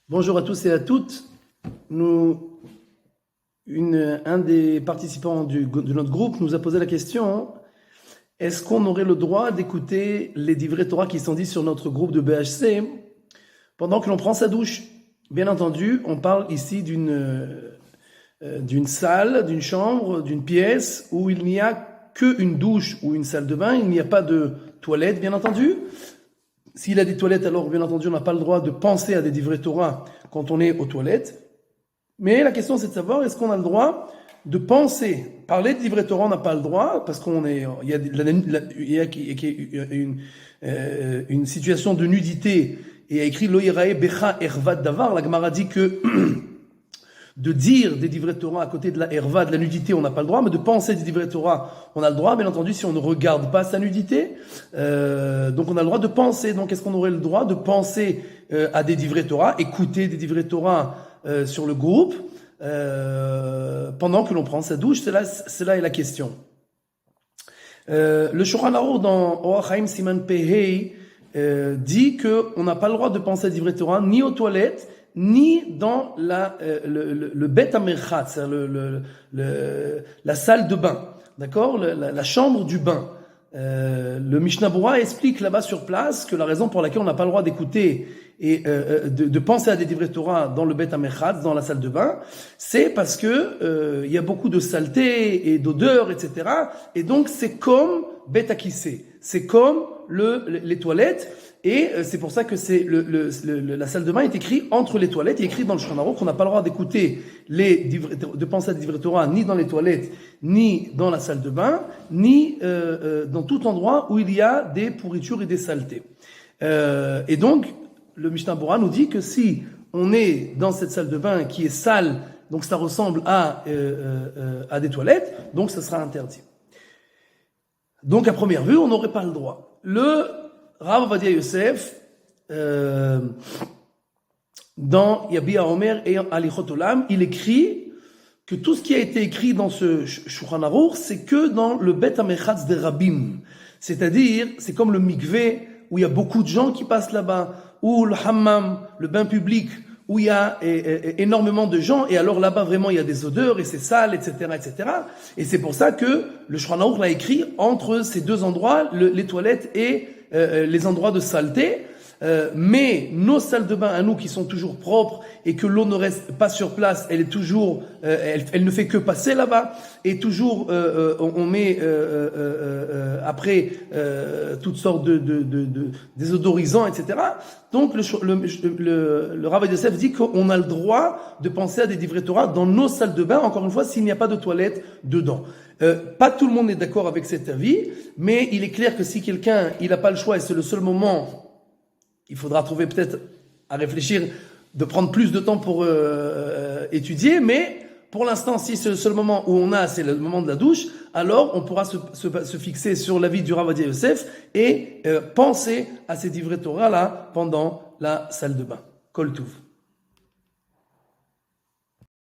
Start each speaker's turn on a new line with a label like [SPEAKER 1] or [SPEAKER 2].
[SPEAKER 1] Bonjour à tous et à toutes. Un des participants de notre groupe nous a posé la question, est-ce qu'on aurait le droit d'écouter les divrei Torah qui sont dits sur notre groupe de BHC pendant que l'on prend sa douche? Bien entendu, on parle ici d'une salle, d'une chambre, d'une pièce où il n'y a qu'une douche ou une salle de bain, il n'y a pas de toilette, bien entendu. S'il a des toilettes, alors bien entendu, on n'a pas le droit de penser à des divrei Torah quand on est aux toilettes. Mais la question, c'est de savoir, est-ce qu'on a le droit de penser? Parler de divrei Torah, on n'a pas le droit, parce il y a une situation de nudité, et il y a écrit Lo yirae becha ervat davar. La Gemara dit que de dire des divrei Torah à côté de la herva, de la nudité, on n'a pas le droit, mais de penser des divrei Torah, on a le droit, bien entendu, si on ne regarde pas sa nudité. Donc on a le droit de penser. Donc est-ce qu'on aurait le droit de penser à des divrei Torah, écouter des divrei Torah sur le groupe pendant que l'on prend sa douche? Cela est la question. Le Shulchan Aruch dans Orach Chaim Siman Pehei dit qu'on n'a pas le droit de penser à divrei Torah ni aux toilettes, ni dans le Bet HaMerchatz, c'est-à-dire la salle de bain, d'accord, la chambre du bain. Le Mishnah Berurah explique là-bas sur place que la raison pour laquelle on n'a pas le droit d'écouter et de penser à des divrei Torah dans le Bet HaMerchatz, dans la salle de bain, c'est parce que il y a beaucoup de saleté et d'odeur, etc. Et donc c'est comme Bet HaKissé, c'est comme les toilettes. Et c'est pour ça que la salle de bain est écrite entre les toilettes. Il est écrit dans le Shulchan Aruch qu'on n'a pas le droit d'écouter de penser à des divrei Torah ni dans les toilettes, ni dans la salle de bain, ni dans tout endroit où il y a des pourritures et des saletés. Et donc, le Mishnah Berurah nous dit que si on est dans cette salle de bain qui est sale, donc ça ressemble à des toilettes, donc ça sera interdit. Donc à première vue, on n'aurait pas le droit. Le Rav Ovadia Yosef, dans Yabia Omer et Alichot Olam, il écrit que tout ce qui a été écrit dans ce Shulchan Aruch, c'est que dans le Bet HaMerchatz des Rabbim. C'est-à-dire, c'est comme le mikvé, où il y a beaucoup de gens qui passent là-bas, ou le hammam, le bain public, où il y a énormément de gens, et alors là-bas vraiment il y a des odeurs, et c'est sale, etc., etc. Et c'est pour ça que le Shulchan Aruch l'a écrit entre ces deux endroits, les toilettes et les endroits de saleté, mais nos salles de bain à nous qui sont toujours propres et que l'eau ne reste pas sur place, elle est toujours, elle ne fait que passer là-bas, et toujours on met après toutes sortes de désodorisants, etc. Donc le Rav Yosef dit qu'on a le droit de penser à des divrei Torah dans nos salles de bain, encore une fois, s'il n'y a pas de toilette dedans. Pas tout le monde est d'accord avec cet avis, mais il est clair que si quelqu'un il n'a pas le choix et c'est le seul moment, il faudra trouver peut-être à réfléchir, de prendre plus de temps pour étudier, mais pour l'instant, si c'est le seul moment où on a, c'est le moment de la douche, alors on pourra se fixer sur l'avis du Rav Ovadia Yosef et penser à ces divrei Torah là pendant la salle de bain. Kol Tuv.